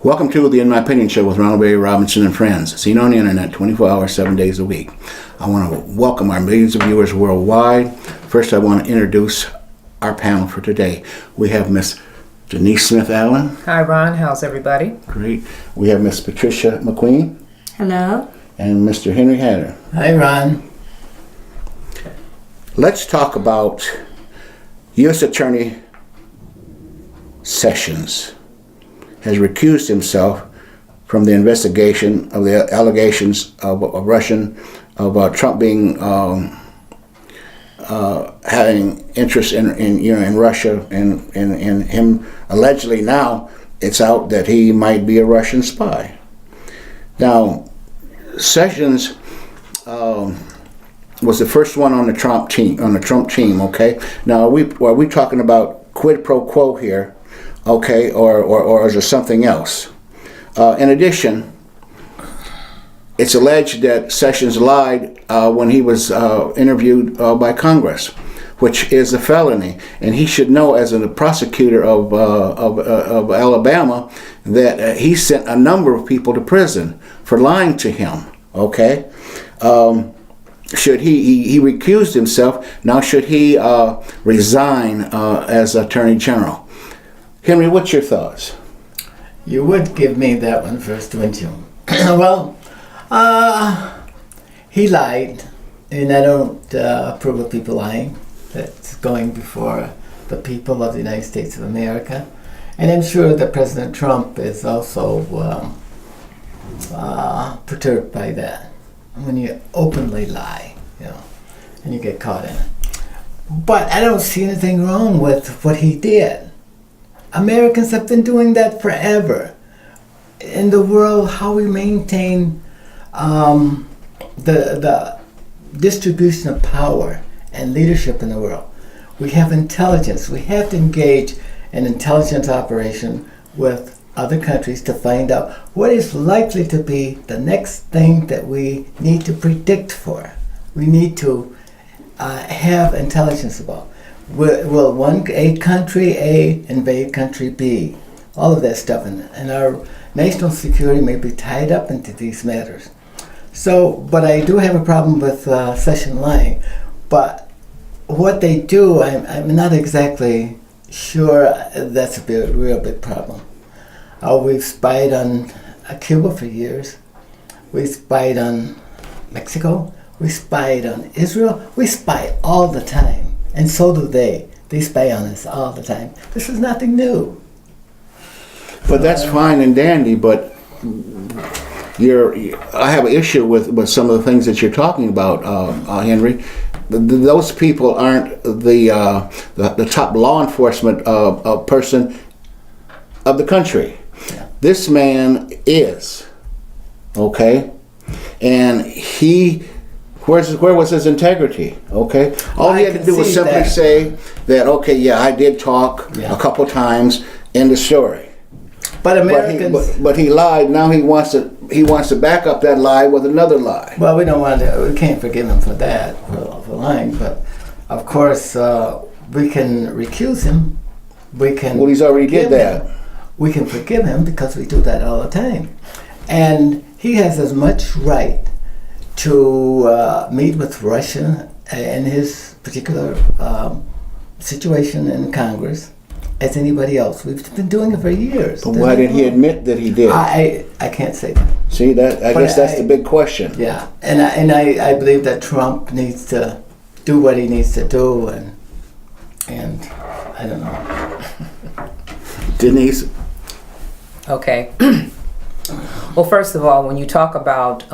Welcome to the In My Opinion Show with Ronald Robinson and friends. Seen on the internet 24 hours, 7 days a week. I want to welcome our millions of viewers worldwide. First, I want to introduce our panel for today. We have Miss Denise Smith-Allen. Hi, Ron. How's everybody? Great. We have Miss Patricia McQueen. Hello. And Mr. Henry Hatter. Hi, Ron. Let's talk about U.S. Attorney Sessions has recused himself from the investigation of the allegations of Trump being having interest in Russia, and him allegedly now it's out that he might be a Russian spy. Now, Sessions was the first one on the Trump team. Okay. Now, are we talking about quid pro quo here? Okay, or is there something else? In addition, it's alleged that Sessions lied when he was interviewed by Congress, which is a felony, and he should know, as a prosecutor of Alabama, that he sent a number of people to prison for lying to him. Okay, should he recused himself? Now, should he resign as Attorney General? Henry, what's your thoughts? You would give me that one first, wouldn't you? Well, he lied, and I don't approve of people lying. That's going before the people of the United States of America. And I'm sure that President Trump is also perturbed by that. When you openly lie, and you get caught in it. But I don't see anything wrong with what he did. Americans have been doing that forever. In the world, how we maintain the distribution of power and leadership in the world. We have intelligence. We have to engage in intelligence operation with other countries to find out what is likely to be the next thing that we need to predict for. We need to have intelligence about. Will a country A invade country B? All of that stuff, and our national security may be tied up into these matters. So, but I do have a problem with Sessions lying. But what they do, I'm not exactly sure that's a real big problem. We've spied on Cuba for years. We spied on Mexico. We spied on Israel. We spy all the time. And so do they. They spy on us all the time. This is nothing new. But that's fine and dandy, but I have an issue with some of the things that you're talking about, Henry. Those people aren't the top law enforcement person of the country. Yeah. This man is, okay? And where was his integrity? Okay, all he had to do was simply say that. Okay, yeah, I did talk a couple times. End of story. But Americans, but he lied. Now he wants to back up that lie with another lie. Well, we don't want to. We can't forgive him for that, for lying. But of course, we can recuse him. We can. Well, he's already did that. We can forgive him because we do that all the time, and he has as much right to meet with Russia in his particular situation in Congress as anybody else. We've been doing it for years. But why did he admit that he did? I can't say that. See, that I guess that's the big question. Yeah, and I believe that Trump needs to do what he needs to do, and I don't know. Denise? Okay. Well, first of all, when you talk about,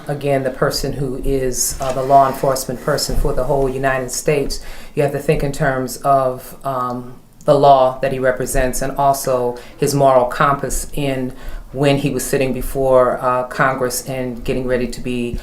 again, the person who is the law enforcement person for the whole United States, you have to think in terms of the law that he represents and also his moral compass in when he was sitting before Congress and getting ready to be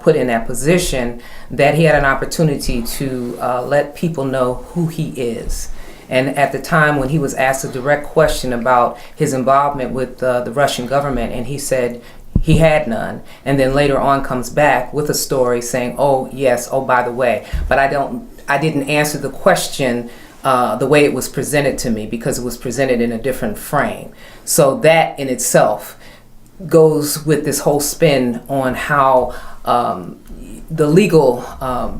put in that position, that he had an opportunity to let people know who he is. And at the time when he was asked a direct question about his involvement with the Russian government, and he said he had none, and then later on comes back with a story saying, oh yes, oh by the way, but I didn't answer the question the way it was presented to me, because it was presented in a different frame. So that in itself goes with this whole spin on how the legal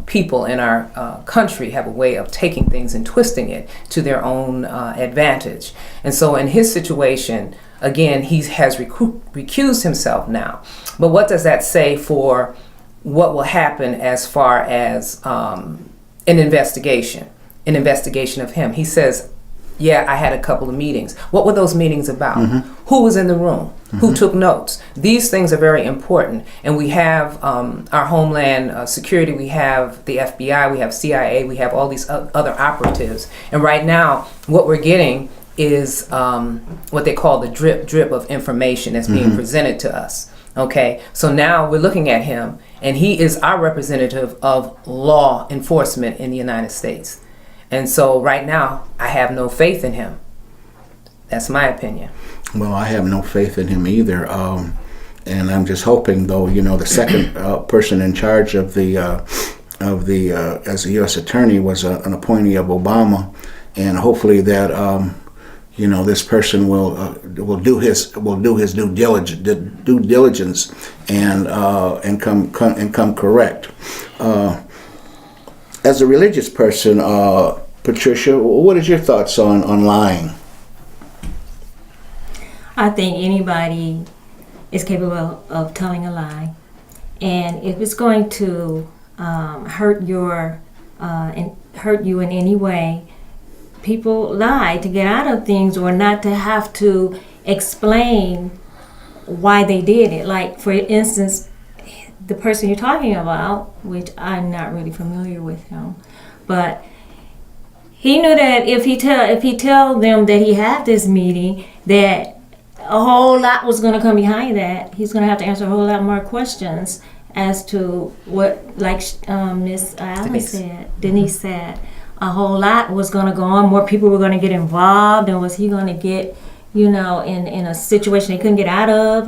people in our country have a way of taking things and twisting it to their own advantage. And so in his situation, again, he has recused himself now. But what does that say for what will happen as far as an investigation of him? He says, yeah, I had a couple of meetings. What were those meetings about? Who was in the room? Who took notes? These things are very important. And we have our Homeland Security, we have the FBI, we have CIA, we have all these other operatives. And right now, what we're getting is what they call the drip of information that's being presented to us. Okay, so now we're looking at him, and he is our representative of law enforcement in the United States. And so right now, I have no faith in him. That's my opinion. Well, I have no faith in him either. And I'm just hoping, though, the second person in charge of the as a U.S. attorney was an appointee of Obama, and hopefully that this person will do his due diligence and come correct. As a religious person, Patricia, what is your thoughts on lying? I think anybody is capable of telling a lie, and if it's going to hurt you in any way, people lie to get out of things or not to have to explain why they did it. Like, for instance, the person you're talking about, which I'm not really familiar with him, but he knew that if he tell them that he had this meeting, that a whole lot was going to come behind that. He's going to have to answer a whole lot more questions as to what, like Miss Denise said, a whole lot was going to go on. More people were going to get involved, and was he going to get, in a situation he couldn't get out of,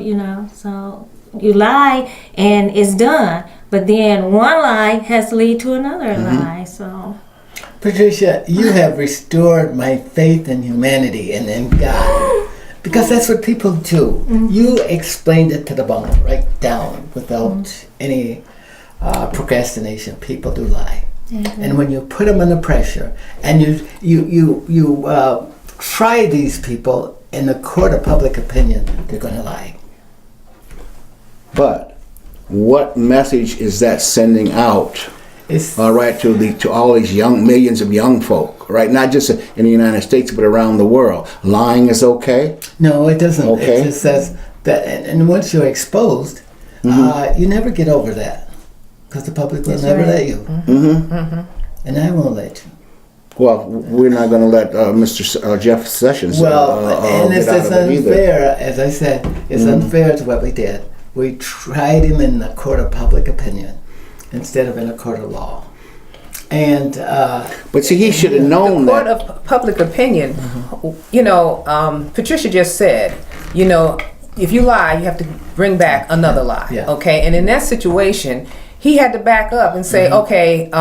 So you lie and it's done, but then one lie has to lead to another lie. So, Patricia, you have restored my faith in humanity and in God, because that's what people do. You explained it to the bone, right down, without any procrastination. People do lie. And when you put them under pressure, and you try these people in the court of public opinion, they're going to lie. But what message is that sending out? To all these millions of young folk, right? Not just in the United States, but around the world. Lying is okay? No, it doesn't. Okay. It just says that, and once you're exposed, you never get over that, because the public will never let you. And I won't let you. Well, we're not going to let Mr. Jeff Sessions and it's unfair, either. as I said, it's unfair to what we did. We tried him in the court of public opinion instead of in a court of law. And but see, he should have known that. The court of public opinion, Patricia just said, if you lie, you have to bring back another lie. Yeah. Okay, and in that situation, he had to back up and say, okay,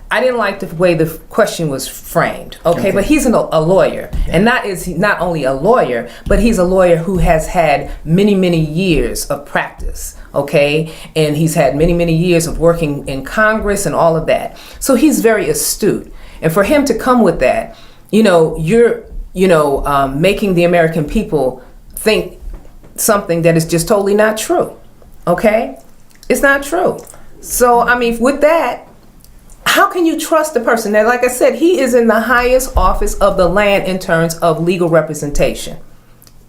I didn't like the way the question was framed. Okay, but he's a lawyer, and not only a lawyer, but he's a lawyer who has had many years of practice. Okay, and he's had many years of working in Congress and all of that. So he's very astute, and for him to come with that, you're making the American people think something that is just totally not true. Okay, it's not true. So I mean, with that, how can you trust the person? Now, like I said, he is in the highest office of the land in terms of legal representation.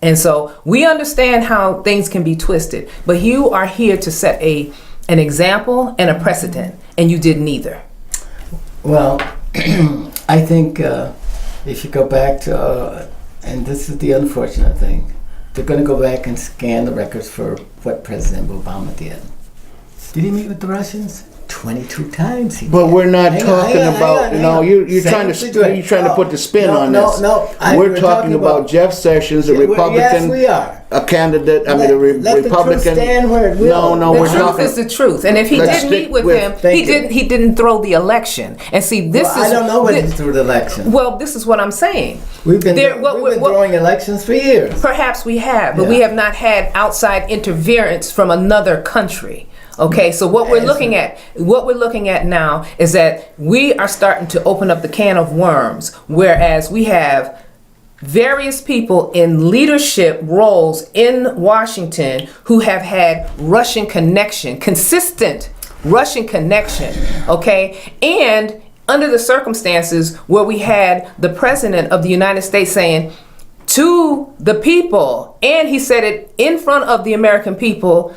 And so we understand how things can be twisted, but you are here to set an example and a precedent, and you did neither. Well, I think if you go back to, and this is the unfortunate thing, they're going to go back and scan the records for what President Obama did. Did he meet with the Russians? 22 times he But did. we're not Hang on, talking hang on, about. hang on, No, hang on. you're Same trying to situation. put the spin No, on no, this. no. We're talking about Jeff Sessions, a Yeah, Republican. Yes, we are. A candidate. I mean, Let- a let the truth Republican. stand where it will. No, The we're truth talking. is the truth, and if he Let's did stick meet with with- him, Thank you. he didn't throw the election. And see, this Well, is I don't know what thi- he's through the election. Well, this is what I'm saying. We've been what- throwing elections for years. Perhaps we have, but Yeah. we have not had outside interference from another country. Okay, so what we're looking at now is that we are starting to open up the can of worms, whereas we have various people in leadership roles in Washington who have had Russian connection, consistent Russian connection, okay? And under the circumstances where we had the president of the United States saying to the people, and he said it in front of the American people,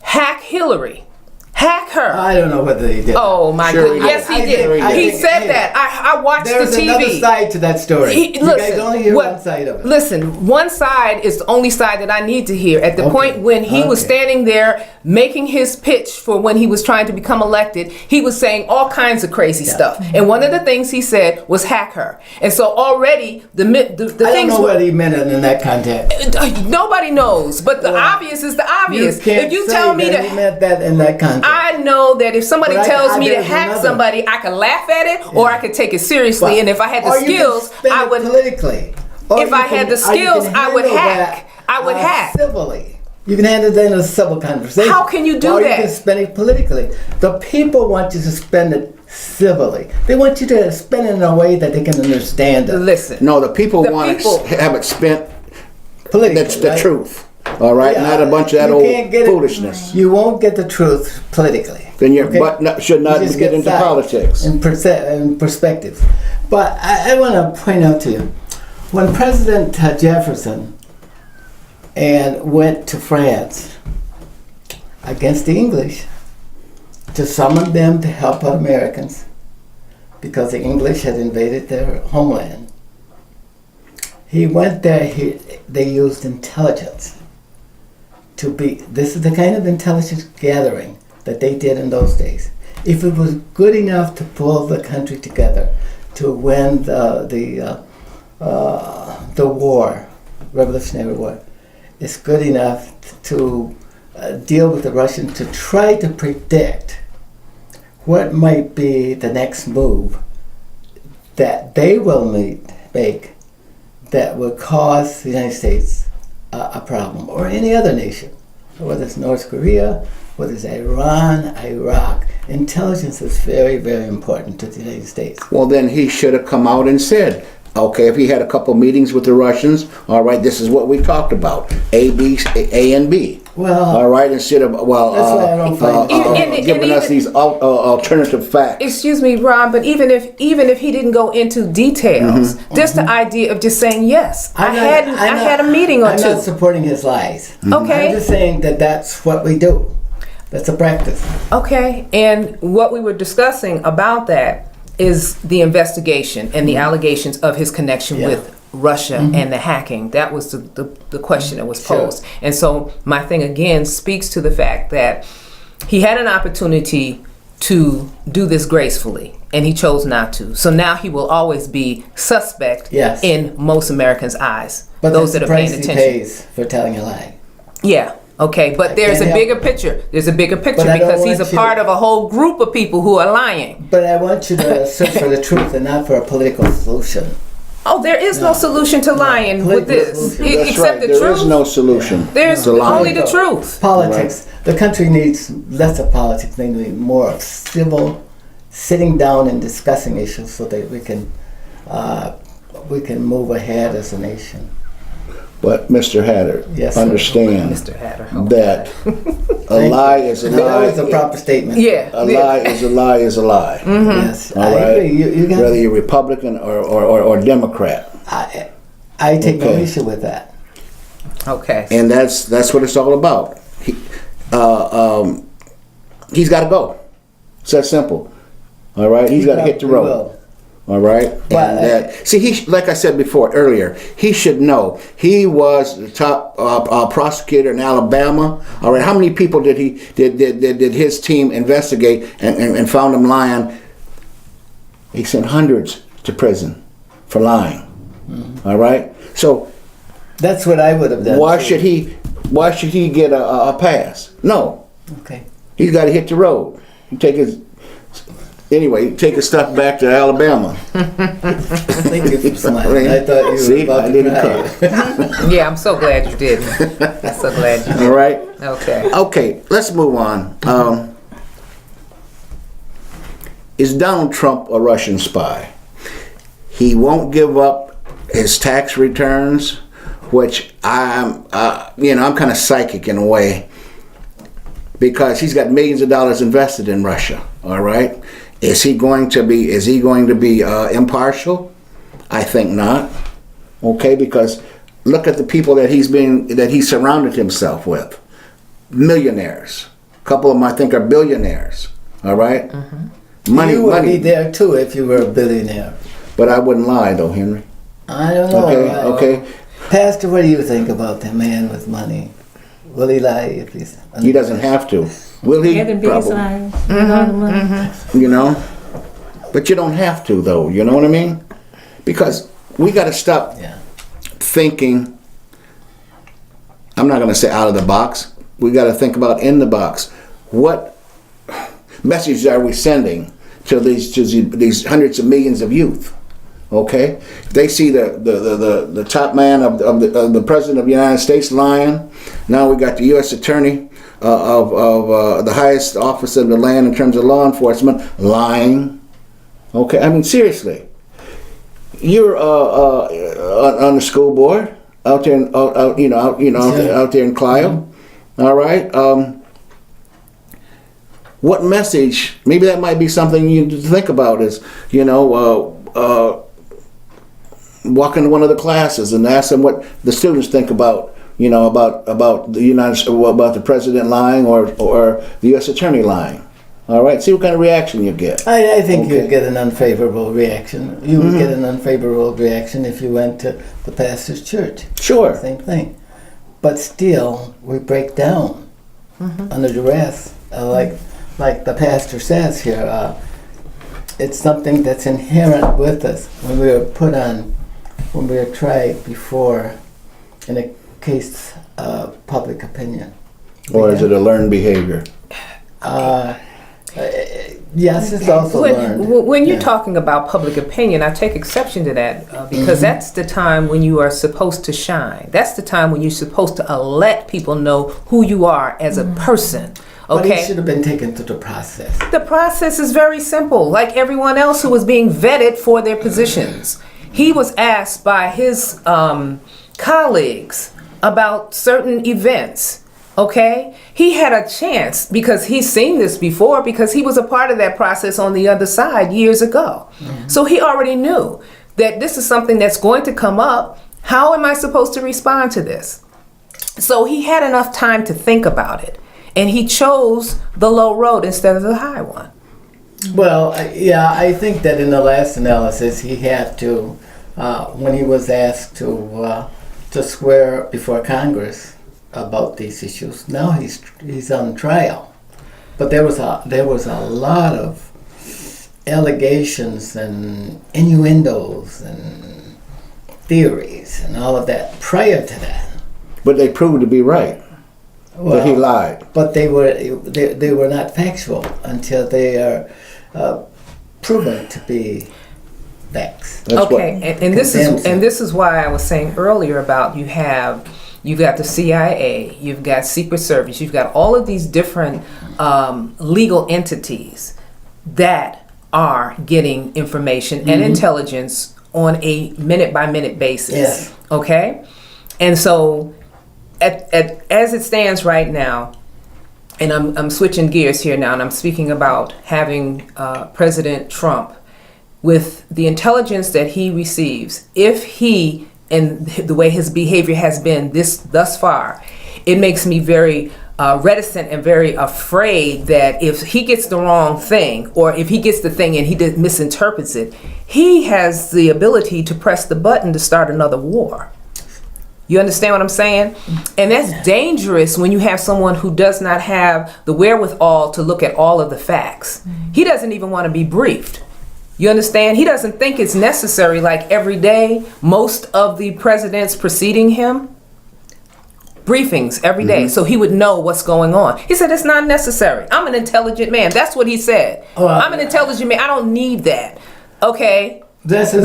hack Hillary. Hack her. I don't know whether he did. Oh my Sure he goodness. Yes, did. he I did. think- I He think- said hey, that. I watched There's the TV. another side to that story. You guys only hear what- one side of it. Listen, one side is the only side that I need to hear. At the Okay. point when he was Okay. standing there making his pitch for when he was trying to become elected, he was saying all kinds of crazy stuff. And one of the things he said was hack her. And so already the I don't things know whether he meant it in that context. nobody knows, but the obvious is the obvious. You can't If you say tell me that he to meant that in that context. I know that if somebody But tells me to there's hack another. somebody, I can laugh at it or I can take it seriously. But- And if I had the or you can skills, spin I it would. politically. Or If you I had the or you skills, can I would handle hack. that, I would hack. civilly. You can handle that in a civil conversation. How can you do or that? You can spend it politically. The people want you to spend it civilly. They want you to spend it in a way that they can understand it Listen. No, the people The want people- to have it spent. politically. That's the right? truth. All right, Yeah, not a bunch of that you old can't get it- foolishness. You won't get the truth politically. Then your okay? butt should not You just get into sides politics. and perspectives. But I want to point out to you, when President Jefferson went to France against the English to summon them to help out Americans because the English had invaded their homeland. He went there. They used intelligence to be. This is the kind of intelligence gathering that they did in those days. If it was good enough to pull the country together to win the war, Revolutionary War, it's good enough to deal with the Russians to try to predict what might be the next move that they will make that will cause the United States a problem, or any other nation, whether it's North Korea, whether it's Iran, Iraq. Intelligence is very, very important to the United States. Well, then he should have come out and said, okay, if he had a couple meetings with the Russians, all right, this is what we talked about, A, and B. Well, All right, instead of that's why I don't find giving us even- these alternative facts. Excuse me, Ron, but even if he didn't go into details, just the idea of just saying yes, I had a meeting or I'm two. not supporting his lies. Okay. I'm just saying that that's what we do. That's a practice. Okay, and what we were discussing about that is the investigation and the allegations of his connection Yeah. with Russia and the hacking. That was the question that was Sure. posed. And so my thing again speaks to the fact that he had an opportunity to do this gracefully and he chose not to. So now he will always be suspect Yes. in most Americans' eyes. But those that's that the are paying price he attention. pays for telling a lie. Yeah. Okay, but there's a can't bigger help picture. There's a bigger picture But I don't because he's a want you part to- of a whole group of people who are lying. But I want you to search for the truth and not for a political solution. Oh, there is no solution to lying with Political this, solution. That's except right. the There truth. is no solution. There's to lying. only the truth. Politics. The country needs less of politics. They need more of civil, sitting down and discussing issues so that we can move ahead as a nation. But Mr. Hatter, Yes, sir. understand Mr. Hatter. Oh, that a lie is a That was the lie. proper statement. Yeah. A lie is a lie is a lie. Yes, All I right. agree. You got Whether you're Republican or Democrat, I take no Okay. issue with that. Okay. and that's what it's all about. He's got to go. It's that simple. All right, he's got to hit the He road. will. All right, But, see, like I said before earlier, he should know. He was the top prosecutor in Alabama. All right, how many people did his team investigate and found him lying? He sent hundreds to prison for lying. All right, so That's what I would have done. why too. should he get a pass? No, Okay. he's got to hit the road. Take his stuff back to Alabama. Thank you for smiling. I thought you were See, about I to didn't Yeah, I'm so glad you didn't. I'm so glad you All right. didn't. Okay. Okay, let's move on. Is Donald Trump a Russian spy? He won't give up his tax returns, which I'm kind of psychic in a way, because he's got millions of dollars invested in Russia. All right, is he going to be impartial? I think not. Okay, because look at the people that he surrounded himself with. Millionaires. A couple of them I think are billionaires. All right? Money, You would money. be there too if you were a billionaire. But I wouldn't lie though, Henry. I don't know. Okay. Pastor, what do you think about the man with money? Will he lie if he's... He doesn't have to. Will he? Yeah, the biggest Probably. liars. You know? But you don't have to though, you know what I mean? Because we got to stop Yeah. thinking, I'm not going to say out of the box. We got to think about in the box. What message are we sending to these hundreds of millions of youth? Okay, they see the top man of the president of the United States lying. Now we got the U.S. attorney of the highest office of the land in terms of law enforcement lying. Okay, I mean seriously, you're on the school board out there, out there in Clio. All right. What message? Maybe that might be something you need to think about. Is walk into one of the classes and ask them what the students think about about the about the president lying or the U.S. attorney lying. All right. See what kind of reaction you get. I think Okay. you'd get an unfavorable reaction. You would get an unfavorable reaction if you went to the pastor's church. Sure. Same thing. But still, we break down under duress. Like the pastor says here, it's something that's inherent with us when we are tried before in a case of public opinion. Or is it a learned behavior? Yes, it's also learned. When you're Yeah. talking about public opinion, I take exception to that because that's the time when you are supposed to shine. That's the time when you're supposed to let people know who you are as a person. But it Okay? should have been taken through the process. The process is very simple. Like everyone else who was being vetted for their positions, he was asked by his colleagues about certain events. Okay? He had a chance because he's seen this before because he was a part of that process on the other side years ago. So he already knew that this is something that's going to come up. How am I supposed to respond to this? So he had enough time to think about it. And he chose the low road instead of the high one. Well, I think that in the last analysis, he had to, when he was asked to swear before Congress about these issues. Now he's on trial, but there was a lot of allegations and innuendos and theories and all of that prior to that. But they proved to be right that he lied. But they were not factual until they are proven to be facts. That's Okay, and this is why I was saying earlier about you've got the CIA, you've got Secret Service, you've got all of these different legal entities that are getting information and intelligence on a minute by minute basis. Yes. Okay, and so as it stands right now, and I'm switching gears here now, and I'm speaking about having President Trump with the intelligence that he receives, if he and the way his behavior has been thus far, it makes me very reticent and very afraid that if he gets the wrong thing, or if he gets the thing and he misinterprets it, he has the ability to press the button to start another war. You understand what I'm saying? And that's dangerous when you have someone who does not have the wherewithal to look at all of the facts. He doesn't even want to be briefed. You understand? He doesn't think it's necessary, like every day, most of the presidents preceding him, briefings every day, so he would know what's going on. He said, it's not necessary. I'm an intelligent man. That's what he said. I'm an intelligent man. I don't need that. Okay? This is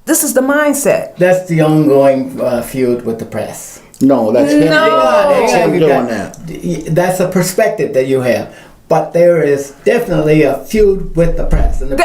This is the mindset. that's the ongoing feud with the press. No, that's him. That's him You doing got- that. That's a perspective that you have. But there is definitely a feud with the press. And the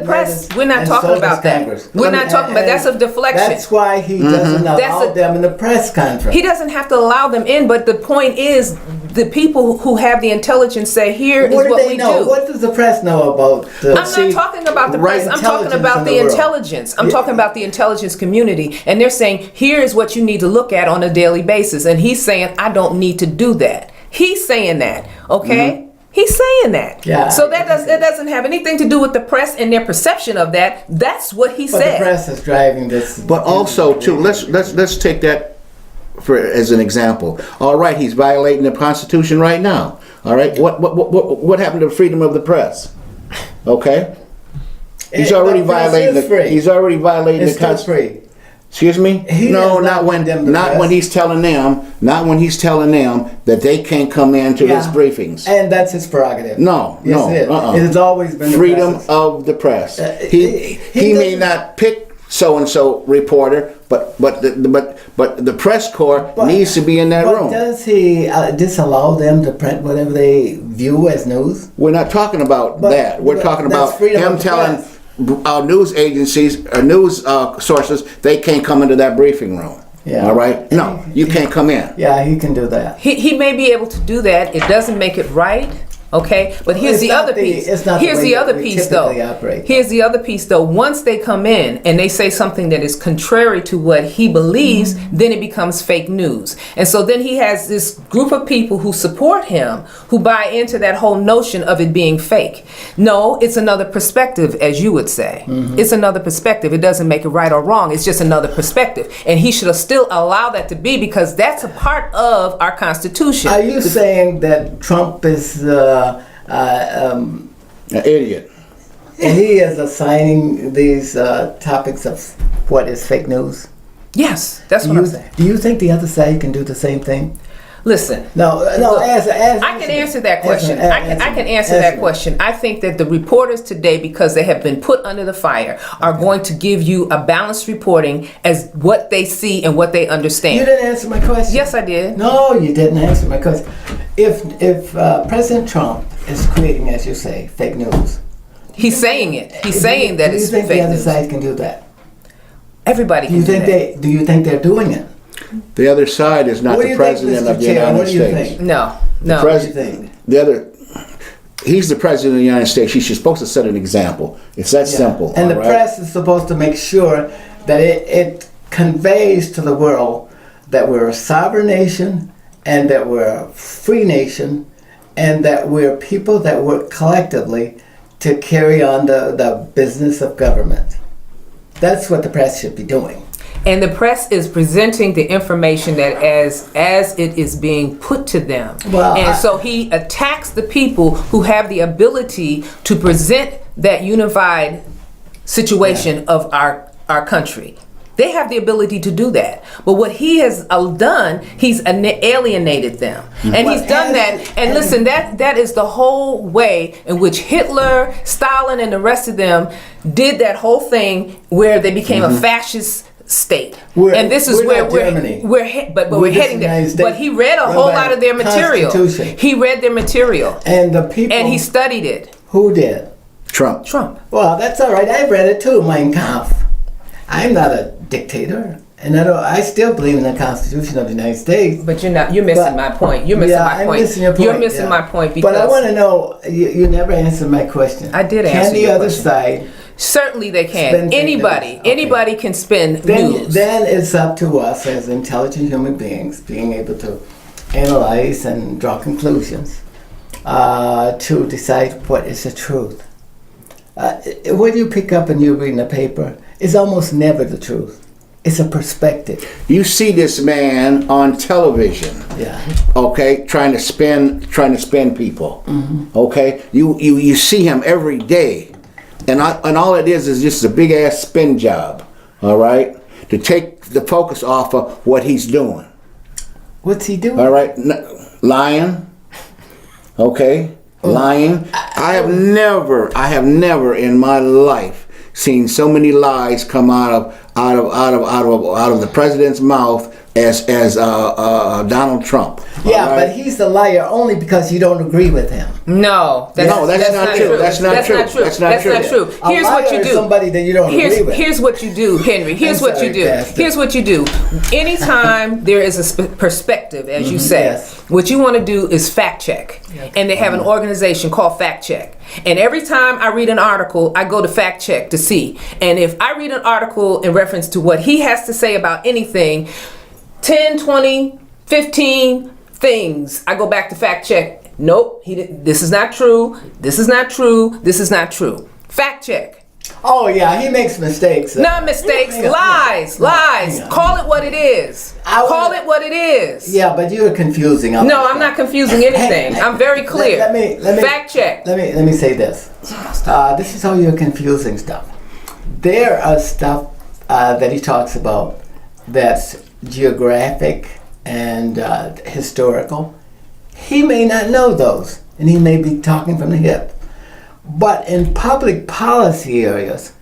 press, We're not talking about that. We're not talking about, that's a deflection. That's why he doesn't allow them in the press conference. He doesn't have to allow them in, but the point is, the people who have the intelligence say, here is What do what they we know? do. What does the press know about the... I'm not talking about the press. I'm talking about the intelligence. I'm talking about the intelligence community. And they're saying, here is what you need to look at on a daily basis. And he's saying, I don't need to do that. He's saying that, okay? He's saying that. Yeah, so that doesn't have anything to do with the press and their perception of that. That's what he But said. the press is driving this. But also, too, let's take that as an example. All right, he's violating the Constitution right now. All right, what happened to freedom of the press? Okay, he's already violating the. He's already violating It's the still Constitution. free. Excuse me? He No, does not condemn the not press. when he's telling them, not when he's telling them that they can't come into his Yeah. briefings. And that's his prerogative. No, Yes, no, it is. uh-uh. It has always been the Freedom press's. of the press. he He may doesn't- not pick so and so reporter, but the press corps But- needs to be in that But room. does he disallow them to print whatever they view as news? We're not talking about But- that. We're but talking that's about freedom him of the telling press. our news agencies, news sources, they can't come into that briefing room. Yeah. All right? No, you can't come in. Yeah, he can do that. He may be able to do that. It doesn't make it right. Okay, but here's It's the not other the- piece. it's not the Here's way the that other we piece, though. typically operate. Here's the other piece, though. Once they come in and they say something that is contrary to what he believes, then it becomes fake news. And so then he has this group of people who support him, who buy into that whole notion of it being fake. No, it's another perspective, as you would say. It's another perspective. It doesn't make it right or wrong. It's just another perspective. And he should still allow that to be, because that's a part of our Constitution. Are you saying that Trump is, An idiot. and he is assigning these topics of what is fake news? Yes, that's what I'm saying. Do you think the other side can do the same thing? Listen. No, Look, answer. I can answer that question. I can answer that question. I think that the reporters today, because they have been put under the fire, are going to give you a balanced reporting as what they see and what they understand. You didn't answer my question. Yes, I did. No, you didn't answer my question. If President Trump is creating, as you say, fake news, He's saying it. He's saying that it's do you think fake the other news. side can do that? Everybody Do you can do think that. do you think they're doing it? The other side is not What do the you think, president Mr. of the Chair? United What do you States. think? No, no. What do you think? The other, he's the president of the United States. He's supposed to set an example. It's that simple. And the all right? press is supposed to make sure that it conveys to the world that we're a sovereign nation and that we're a free nation and that we're people that work collectively to carry on the business of government. That's what the press should be doing. And the press is presenting the information that as it is being put to them. Well, and so he attacks the people who have the ability to present that unified situation of our country. They have the ability to do that. But what he has done, he's alienated them. And he's done that. And listen, that is the whole way in which Hitler, Stalin, and the rest of them did that whole thing where they became a fascist state. And this is where not Germany. we're We're heading the United there. States. But he read a We're whole by lot of their material. Constitution. He read their material. And the people And he studied it. who did. Trump. Well, that's all right. I've read it too, Mein Kampf. I'm not a dictator, and I still believe in the Constitution of the United States. But you're missing my point. You're missing my I'm point. missing your point. You're missing my point because But I want to know. You never answered my question. I did Can answer the your other question. side? certainly they can. Spin fake Anybody, news. Okay. anybody can spin Then news. it's up to us as intelligent human beings being able to analyze and draw conclusions to decide what is the truth. What you pick up and you read in the paper is almost never the truth. It's a perspective. You see this man on television, Yeah. okay, trying to spin people, okay. You see him every day, and all it is just a big ass spin job, all right, to take the focus off of what he's doing. What's he doing? All right, lying, okay, lying. I have never in my life seen so many lies come out of the president's mouth as Donald Trump. Yeah, all right? but he's the liar only because you don't agree with him. No, that's not true. That's not true. That's not true. Here's what you do. Somebody that you don't agree with. Here's what you do, Henry. Here's what you do. Pastor. Here's what you do. Anytime there is a perspective, as you say, Yes. what you want to do is fact check. And they have an organization called Fact Check. And every time I read an article, I go to Fact Check to see. And if I read an article in reference to what he has to say about anything, 10, 20, 15 things, I go back to Fact Check. Nope, this is not true. This is not true. This is not true. Fact check. Oh yeah, he makes mistakes. Not mistakes, lies. Call it what it is. Call it what it is. Yeah, but you're confusing. No, I'm not confusing anything. I'm very clear. Let me Fact check. Let me say this. This is how you're confusing stuff. There are stuff that he talks about that's geographic and historical. He may not know those, and he may be talking from the hip. But in public policy areas,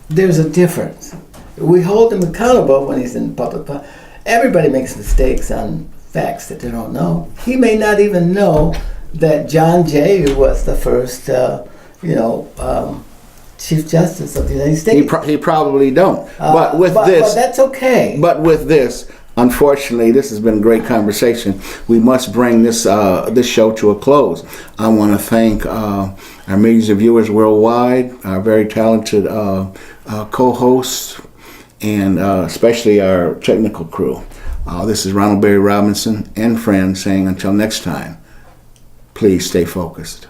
there's a difference. We hold him accountable when he's in public policy. Everybody makes mistakes on facts that they don't know. He may not even know that John Jay was the first, Chief Justice of the United States. He probably don't. But but that's okay. But with this, unfortunately, this has been a great conversation. We must bring this show to a close. I want to thank our millions of viewers worldwide, our very talented co-hosts, and especially our technical crew. This is Ronald Barry Robinson and friends saying until next time, please stay focused.